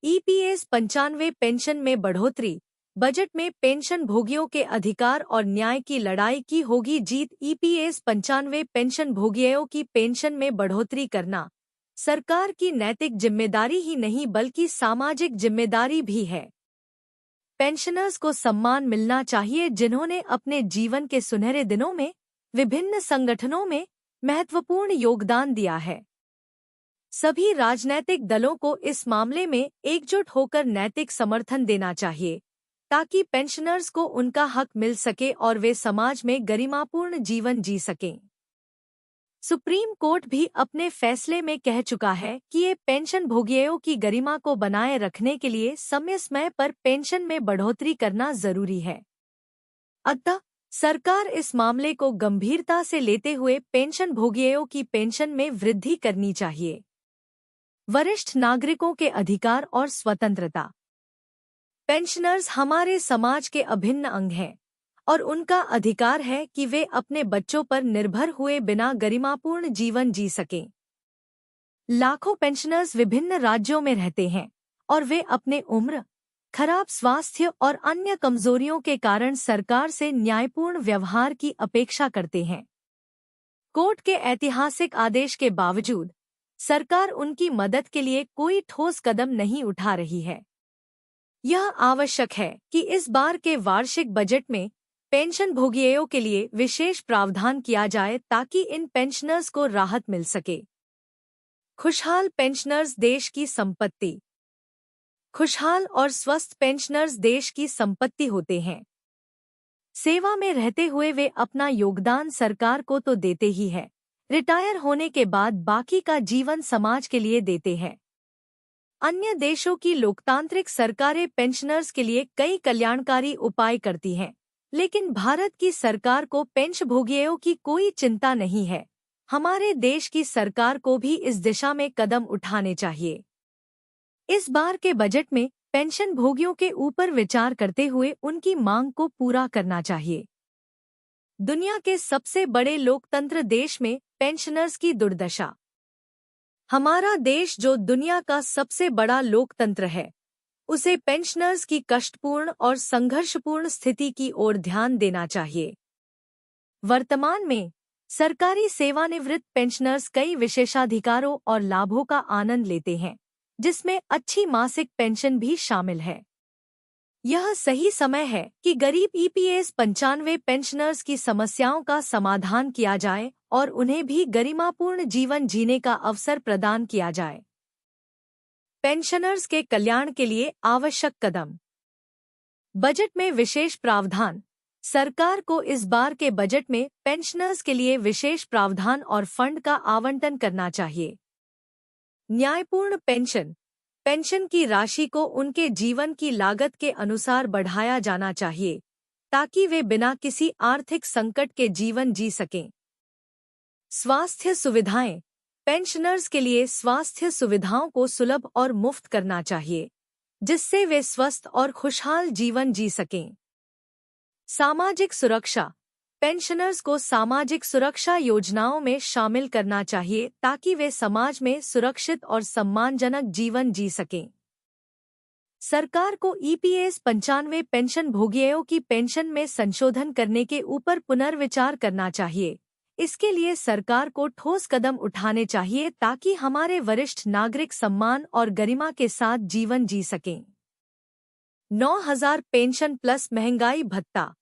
EPS 95 pension में बढ़ोतरी। Budget में पेंशन भोगियों के अधिकार और न्याय की लड़ाई की होगी जीत। ईपीएस 95 पेंशन भोगियों की पेंशन में बढ़ोतरी करना सरकार की नैतिक जिम्मेदारी ही नहीं बल्कि सामाजिक जिम्मेदारी भी है। पेंशनर्स को सम्मान मिलना चाहिए जिन्होंने अपने जीवन के सुनहरे दिनों में विभिन्न संगठनों में महत्वपूर्ण योगदान दिया है। सभी राजनैतिक दलों को इस मामले में एकजुट होकर नैतिक समर्थन देना चाहिए ताकि पेंशनर्स को उनका हक मिल सके और वे समाज में गरिमापूर्ण जीवन जी सकें। सुप्रीम कोर्ट भी अपने फैसले में कह चुका है कि ये पेंशन भोगियों की गरिमा को बनाए रखने के लिए समय समय पर पेंशन में बढ़ोतरी करना जरूरी है। अतः सरकार इस मामले को गंभीरता से लेते हुए पेंशन भोगियों की पेंशन में वृद्धि करनी चाहिए। वरिष्ठ नागरिकों के अधिकार और स्वतंत्रता। पेंशनर्स हमारे समाज के अभिन्न अंग हैं और उनका अधिकार है कि वे अपने बच्चों पर निर्भर हुए बिना गरिमापूर्ण जीवन जी सकें। लाखों पेंशनर्स विभिन्न राज्यों में रहते हैं और वे अपने उम्र, खराब स्वास्थ्य और अन्य कमजोरियों के कारण सरकार से न्यायपूर्ण व्यवहार की अपेक्षा करते हैं। कोर्ट के ऐतिहासिक आदेश के बावजूद सरकार उनकी मदद के लिए कोई ठोस कदम नहीं उठा रही है। यह आवश्यक है कि इस बार के वार्षिक बजट में पेंशन भोगियों के लिए विशेष प्रावधान किया जाए ताकि इन पेंशनर्स को राहत मिल सके। खुशहाल पेंशनर्स देश की संपत्ति। खुशहाल और स्वस्थ पेंशनर्स देश की संपत्ति होते हैं। सेवा में रहते हुए वे अपना योगदान सरकार को तो देते ही है, रिटायर होने के बाद बाकी का जीवन समाज के लिए देते हैं। अन्य देशों की लोकतांत्रिक सरकारें पेंशनर्स के लिए कई कल्याणकारी उपाय करती हैं, लेकिन भारत की सरकार को पेंशनभोगियों की कोई चिंता नहीं है। हमारे देश की सरकार को भी इस दिशा में कदम उठाने चाहिए। इस बार के बजट में पेंशन भोगियों के ऊपर विचार करते हुए उनकी मांग को पूरा करना चाहिए। दुनिया के सबसे बड़े लोकतंत्र देश में पेंशनर्स की दुर्दशा। हमारा देश जो दुनिया का सबसे बड़ा लोकतंत्र है, उसे पेंशनर्स की कष्टपूर्ण और संघर्षपूर्ण स्थिति की ओर ध्यान देना चाहिए। वर्तमान में सरकारी सेवानिवृत्त पेंशनर्स कई विशेषाधिकारों और लाभों का आनंद लेते हैं, जिसमें अच्छी मासिक पेंशन भी शामिल है। यह सही समय है कि गरीब ईपीएस 95 पेंशनर्स की समस्याओं का समाधान किया जाए और उन्हें भी गरिमापूर्ण जीवन जीने का अवसर प्रदान किया जाए। पेंशनर्स के कल्याण के लिए आवश्यक कदम। बजट में विशेष प्रावधान। सरकार को इस बार के बजट में पेंशनर्स के लिए विशेष प्रावधान और फंड का आवंटन करना चाहिए। न्यायपूर्ण पेंशन। पेंशन की राशि को उनके जीवन की लागत के अनुसार बढ़ाया जाना चाहिए ताकि वे बिना किसी आर्थिक संकट के जीवन जी सकें। स्वास्थ्य सुविधाएं। पेंशनर्स के लिए स्वास्थ्य सुविधाओं को सुलभ और मुफ्त करना चाहिए, जिससे वे स्वस्थ और खुशहाल जीवन जी सकें। सामाजिक सुरक्षा। पेंशनर्स को सामाजिक सुरक्षा योजनाओं में शामिल करना चाहिए ताकि वे समाज में सुरक्षित और सम्मानजनक जीवन जी सकें। सरकार को ईपीएस 95 पेंशन भोगियों की पेंशन में संशोधन करने के ऊपर पुनर्विचार करना चाहिए। इसके लिए सरकार को ठोस कदम उठाने चाहिए ताकि हमारे वरिष्ठ नागरिक सम्मान और गरिमा के साथ जीवन जी सकें। 9,000 पेंशन प्लस महंगाई भत्ता।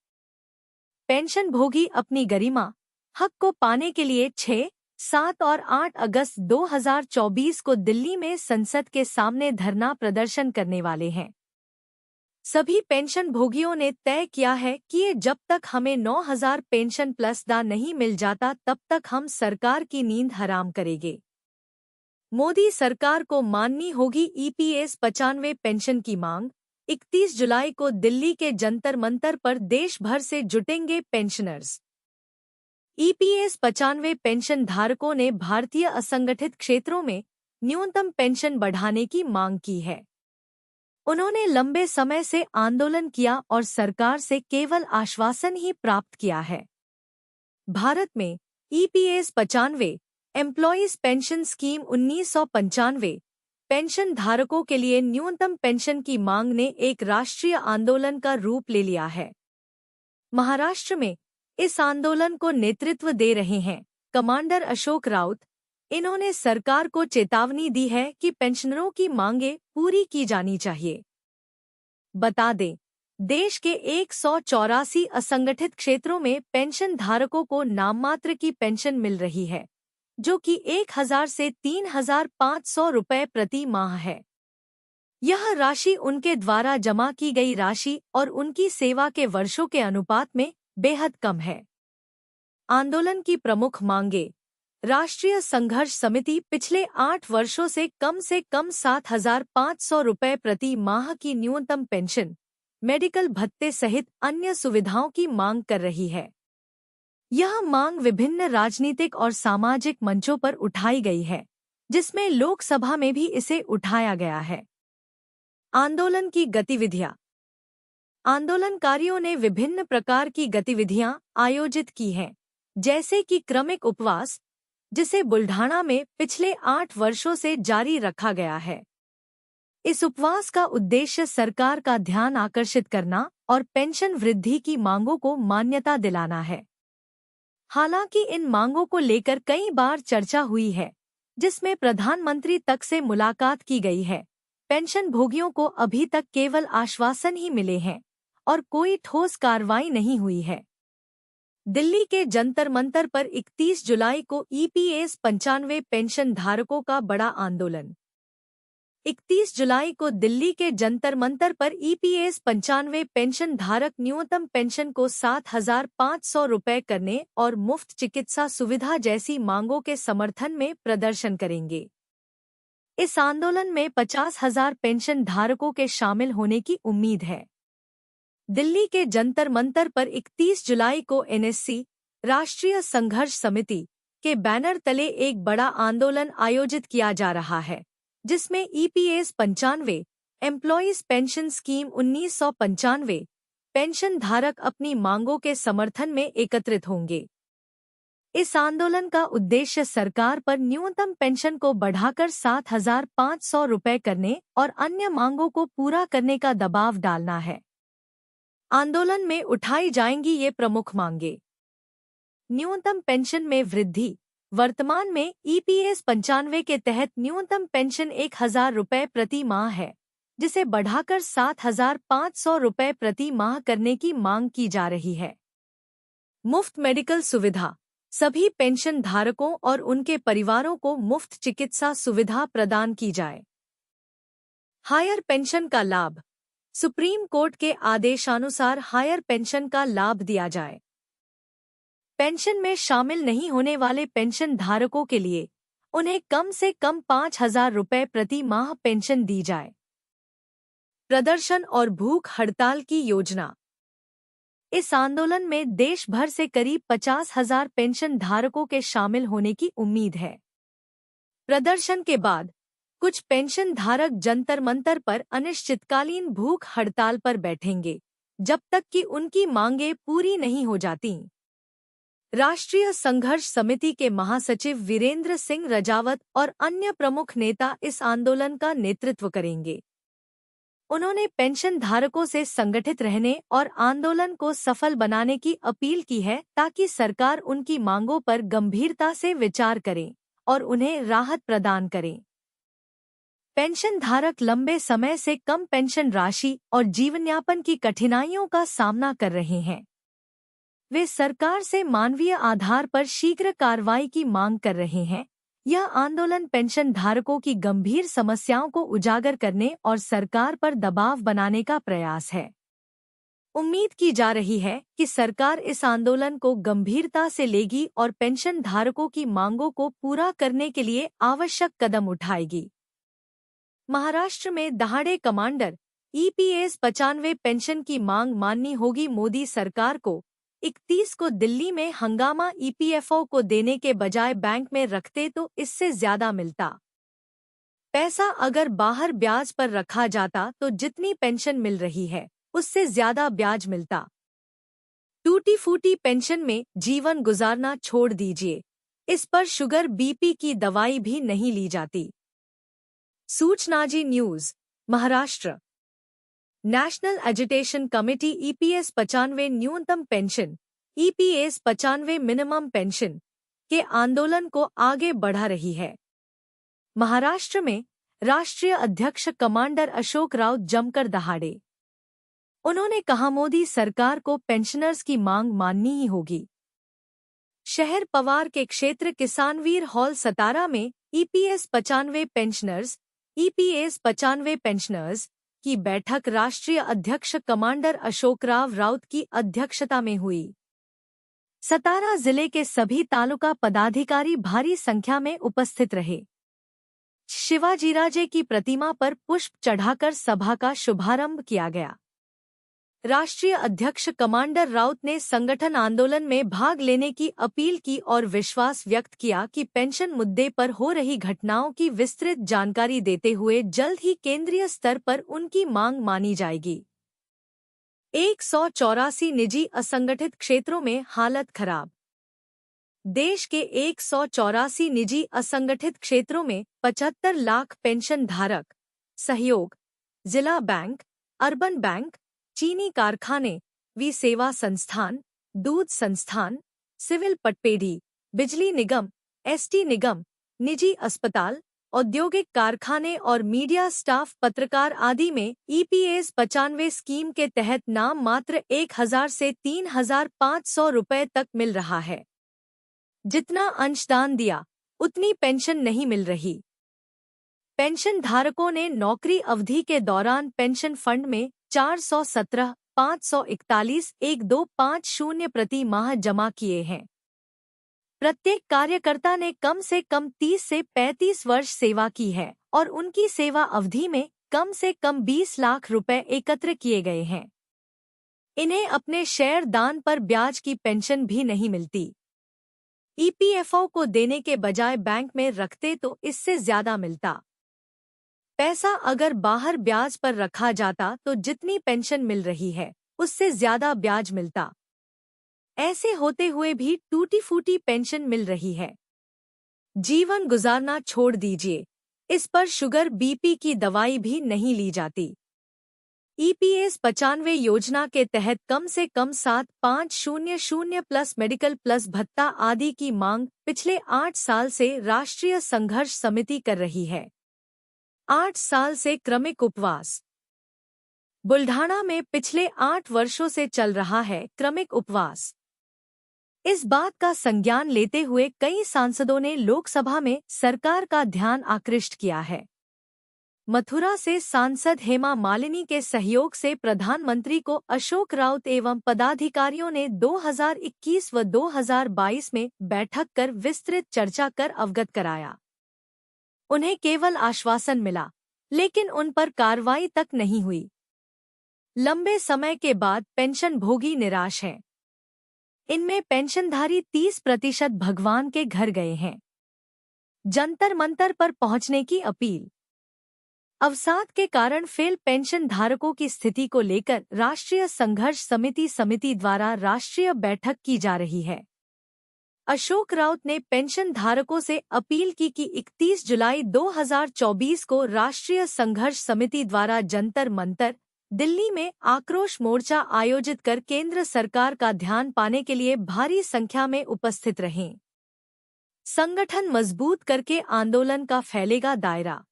पेंशन भोगी अपनी गरिमा, हक को पाने के लिए 6, 7 और 8 अगस्त 2024 को दिल्ली में संसद के सामने धरना प्रदर्शन करने वाले हैं। सभी पेंशन भोगियों ने तय किया है कि ये जब तक हमें 9,000 पेंशन प्लस दा नहीं मिल जाता तब तक हम सरकार की नींद हराम करेंगे। मोदी सरकार को माननी होगी ईपीएस 95 पेंशन की मांग। 31 जुलाई को दिल्ली के जंतर मंतर पर देश भर से जुटेंगे पेंशनर्स। ईपीएस 95 पेंशन धारकों ने भारतीय असंगठित क्षेत्रों में न्यूनतम पेंशन बढ़ाने की मांग की है। उन्होंने लंबे समय से आंदोलन किया और सरकार से केवल आश्वासन ही प्राप्त किया है। भारत में EPS 95 employees pension scheme 1995 pension धारकों के लिए न्यूनतम पेंशन की मांग ने एक राष्ट्रीय आंदोलन का रूप ले लिया है। महाराष्ट्र में इस आंदोलन को नेतृत्व दे रहे हैं कमांडर अशोक राउत। इन्होंने सरकार को चेतावनी दी है कि पेंशनरों की मांगें पूरी की जानी चाहिए। बता दें, देश के 184 असंगठित क्षेत्रों में पेंशन धारकों को नाममात्र की पेंशन मिल रही है, जो कि 1000 से 3500 रुपए प्रति माह है। यह राशि उनके द्वारा जमा की गई राशि और उनकी सेवा के वर्षों के अनुपात में बेहद कम है। आंदोलन की प्रमुख मांगे: राष्ट्रीय संघर्ष समिति पिछले 8 वर्षों से कम 7,500 रुपए प्रति माह की न्यूनतम पेंशन, मेडिकल भत्ते सहित अन्य सुविधाओं की मांग कर रही है। यह मांग विभिन्न राजनीतिक और सामाजिक मंचों पर उठाई गई है, जिसमें लोकसभा में भी इसे उठाया गया है। आंदोलन की गतिविधियां: आंदोलनकारियों ने विभिन्न प्रकार की गतिविधियां आयोजित की हैं, जैसे कि क्रमिक उपवास, जिसे बुल्ढाणा में पिछले 8 वर्षों से जारी रखा गया है। इस उपवास का उद्देश्य सरकार का ध्यान आकर्षित करना और पेंशन वृद्धि की मांगों को मान्यता दिलाना है। हालांकि इन मांगों को लेकर कई बार चर्चा हुई है, जिसमें प्रधानमंत्री तक से मुलाकात की गई है। पेंशन भोगियों को अभी तक केवल आश्वासन ही मिले हैं और कोई ठोस कार्रवाई नहीं हुई है। दिल्ली के जंतर मंतर पर 31 जुलाई को ईपीएस 95 पेंशन धारकों का बड़ा आंदोलन। 31 जुलाई को दिल्ली के जंतर मंतर पर ईपीएस 95 पेंशन धारक न्यूनतम पेंशन को 7,500 रुपए करने और मुफ्त चिकित्सा सुविधा जैसी मांगों के समर्थन में प्रदर्शन करेंगे। इस आंदोलन में 50,000 पेंशन धारकों के शामिल होने की उम्मीद है। दिल्ली के जंतर मंतर पर 31 जुलाई को एनएससी, राष्ट्रीय संघर्ष समिति, के बैनर तले एक बड़ा आंदोलन आयोजित किया जा रहा है, जिसमें EPS 95, employees pension scheme 1995 pension धारक अपनी मांगों के समर्थन में एकत्रित होंगे। इस आंदोलन का उद्देश्य सरकार पर न्यूनतम पेंशन को बढ़ाकर 7,500 रुपए करने और अन्य मांगों को पूरा करने का दबाव डालना है। आंदोलन में उठाई जाएंगी ये प्रमुख मांगे: न्यूनतम पेंशन में वृद्धि। वर्तमान में ईपीएस 95 के तहत न्यूनतम पेंशन 1,000 रुपए प्रति माह है, जिसे बढ़ाकर 7,500 रुपए प्रति माह करने की मांग की जा रही है। मुफ्त मेडिकल सुविधा। सभी पेंशन धारकों और उनके परिवारों को मुफ्त चिकित्सा सुविधा प्रदान की जाए। हायर पेंशन का लाभ। सुप्रीम कोर्ट के आदेशानुसार हायर पेंशन का लाभ दिया जाए। पेंशन में शामिल नहीं होने वाले पेंशन धारकों के लिए उन्हें कम से कम 5,000 रुपए प्रति माह पेंशन दी जाए। प्रदर्शन और भूख हड़ताल की योजना। इस आंदोलन में देश भर से करीब 50,000 पेंशन धारकों के शामिल होने की उम्मीद है। प्रदर्शन के बाद कुछ पेंशन धारक जंतर मंतर पर अनिश्चितकालीन भूख हड़ताल पर बैठेंगे, जब तक कि उनकी मांगें पूरी नहीं हो जाती। राष्ट्रीय संघर्ष समिति के महासचिव वीरेंद्र सिंह रजावत और अन्य प्रमुख नेता इस आंदोलन का नेतृत्व करेंगे। उन्होंने पेंशन धारकों से संगठित रहने और आंदोलन को सफल बनाने की अपील की है, ताकि सरकार उनकी मांगों पर गंभीरता से विचार करे और उन्हें राहत प्रदान करे। पेंशन धारक लंबे समय से कम पेंशन राशि और जीवनयापन की कठिनाइयों का सामना कर रहे हैं। वे सरकार से मानवीय आधार पर शीघ्र कार्रवाई की मांग कर रहे हैं। यह आंदोलन पेंशन धारकों की गंभीर समस्याओं को उजागर करने और सरकार पर दबाव बनाने का प्रयास है। उम्मीद की जा रही है कि सरकार इस आंदोलन को गंभीरता से लेगी और पेंशन धारकों की मांगों को पूरा करने के लिए आवश्यक कदम उठाएगी। महाराष्ट्र में दहाड़े कमांडर ईपीएस 95 पेंशन की मांग माननी होगी। मोदी सरकार को 31 को दिल्ली में हंगामा ईपीएफओ को देने के बजाय बैंक में रखते तो इससे ज्यादा मिलता। पैसा अगर बाहर ब्याज पर रखा जाता तो जितनी पेंशन मिल रही है उससे ज्यादा ब्याज मिलता। टूटी फूटी पेंशन में जीवन गुजारना छोड़ दीजिए, इस पर शुगर बीपी की दवाई भी नहीं ली जाती। सूचनाजी news Maharashtra. National education committee EPS 95 न्यूनतम पेंशन ईपीएस 95 मिनिमम पेंशन के आंदोलन को आगे बढ़ा रही है। महाराष्ट्र में राष्ट्रीय अध्यक्ष कमांडर अशोक राउत जमकर दहाड़े। उन्होंने कहा मोदी सरकार को पेंशनर्स की मांग माननी ही होगी। शहर पवार के क्षेत्र किसानवीर हॉल सतारा में ईपीएस 95 पेंशनर्स की बैठक राष्ट्रीय अध्यक्ष कमांडर अशोकराव राउत की अध्यक्षता में हुई। सतारा जिले के सभी तालुका पदाधिकारी भारी संख्या में उपस्थित रहे। शिवाजीराजे की प्रतिमा पर पुष्प चढ़ाकर सभा का शुभारंभ किया गया। राष्ट्रीय अध्यक्ष कमांडर राउत ने संगठन आंदोलन में भाग लेने की अपील की और विश्वास व्यक्त किया कि पेंशन मुद्दे पर हो रही घटनाओं की विस्तृत जानकारी देते हुए जल्द ही केंद्रीय स्तर पर उनकी मांग मानी जाएगी। 184 निजी असंगठित क्षेत्रों में हालत खराब। देश के 184 निजी असंगठित क्षेत्रों में 75 लाख पेंशन धारक, सहयोग, जिला बैंक, अर्बन बैंक, चीनी कारखाने, सेवा संस्थान, दूध संस्थान, सिविल पटपेढ़ी, बिजली निगम, एसटी निगम, निजी अस्पताल, औद्योगिक कारखाने और मीडिया स्टाफ, पत्रकार आदि में ईपीएस 95 स्कीम के तहत नाम मात्र 1000 से 3500 रुपए तक मिल रहा है। जितना अंशदान दिया उतनी पेंशन नहीं मिल रही। पेंशन धारकों ने नौकरी अवधि के दौरान पेंशन फंड में 417,541,1250 प्रति माह जमा किए हैं। प्रत्येक कार्यकर्ता ने कम से कम 30 से 35 वर्ष सेवा की है और उनकी सेवा अवधि में कम से कम 20 लाख रुपए एकत्र किए गए हैं। इन्हें अपने शेयर दान पर ब्याज की पेंशन भी नहीं मिलती। ईपीएफओ को देने के बजाय बैंक में रखते तो इससे ज्यादा मिलता। पैसा अगर बाहर ब्याज पर रखा जाता तो जितनी पेंशन मिल रही है उससे ज्यादा ब्याज मिलता। ऐसे होते हुए भी टूटी फूटी पेंशन मिल रही है। जीवन गुजारना छोड़ दीजिए, इस पर शुगर बीपी की दवाई भी नहीं ली जाती। ईपीएस 95 योजना के तहत कम से कम 7500 प्लस मेडिकल प्लस भत्ता आदि की मांग पिछले 8 साल से राष्ट्रीय संघर्ष समिति कर रही है। 8 साल से क्रमिक उपवास। बुल्ढाणा में पिछले 8 वर्षों से चल रहा है क्रमिक उपवास। इस बात का संज्ञान लेते हुए कई सांसदों ने लोकसभा में सरकार का ध्यान आकृष्ट किया है। मथुरा से सांसद हेमा मालिनी के सहयोग से प्रधानमंत्री को अशोक राउत एवं पदाधिकारियों ने 2021 व 2022 में बैठक कर विस्तृत चर्चा कर अवगत कराया। उन्हें केवल आश्वासन मिला, लेकिन उन पर कार्रवाई तक नहीं हुई। लंबे समय के बाद पेंशन भोगी निराश हैं। इनमें पेंशनधारी 30% भगवान के घर गए हैं। जंतर मंतर पर पहुंचने की अपील। अवसाद के कारण फेल पेंशन धारकों की स्थिति को लेकर राष्ट्रीय संघर्ष समिति द्वारा राष्ट्रीय बैठक की जा रही है। अशोक राउत ने पेंशन धारकों से अपील की कि 31 जुलाई 2024 को राष्ट्रीय संघर्ष समिति द्वारा जंतर मंतर दिल्ली में आक्रोश मोर्चा आयोजित कर केंद्र सरकार का ध्यान पाने के लिए भारी संख्या में उपस्थित रहें। संगठन मजबूत करके आंदोलन का फैलेगा दायरा।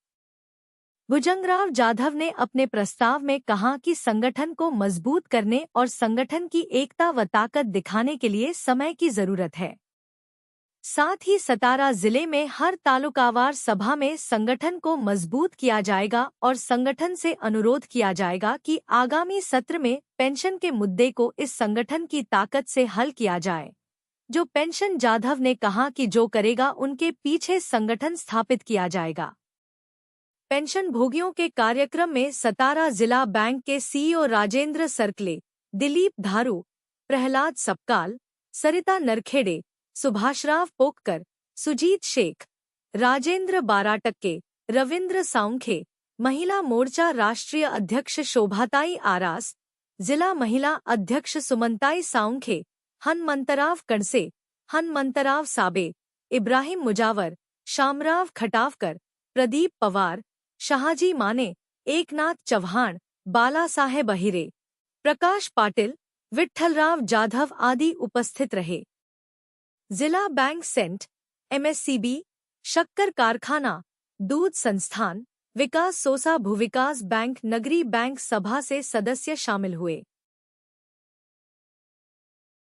भुजंगराव जाधव ने अपने प्रस्ताव में कहा कि संगठन को मजबूत करने और संगठन की एकता व ताकत दिखाने के लिए समय की जरूरत है। साथ ही सतारा जिले में हर तालुकावार सभा में संगठन को मजबूत किया जाएगा और संगठन से अनुरोध किया जाएगा कि आगामी सत्र में पेंशन के मुद्दे को इस संगठन की ताकत से हल किया जाए। जो पेंशन जाधव ने कहा कि जो करेगा उनके पीछे संगठन स्थापित किया जाएगा। पेंशन भोगियों के कार्यक्रम में सतारा जिला बैंक के सीईओ राजेंद्र सरकले, दिलीप धारू, प्रहलाद सपकाल, सरिता नरखेड़े, सुभाषराव पोककर, सुजीत शेख, राजेंद्र बाराटक्के, रविंद्र साउंखे, महिला मोर्चा राष्ट्रीय अध्यक्ष शोभाताई आरास, जिला महिला अध्यक्ष सुमनताई साउंखे, हनमंतराव कणसे, हनमंतराव साबे, इब्राहिम मुजावर, शामराव खटावकर, प्रदीप पवार, शहाजी माने, एकनाथ चव्हाण, बाला साहेब अहिरे, प्रकाश पाटिल, विठ्ठलराव जाधव आदि उपस्थित रहे। जिला बैंक सेंट, एमएससीबी, शक्कर कारखाना, दूध संस्थान, विकास सोसा भूविकास बैंक नगरी बैंक सभा से सदस्य शामिल हुए।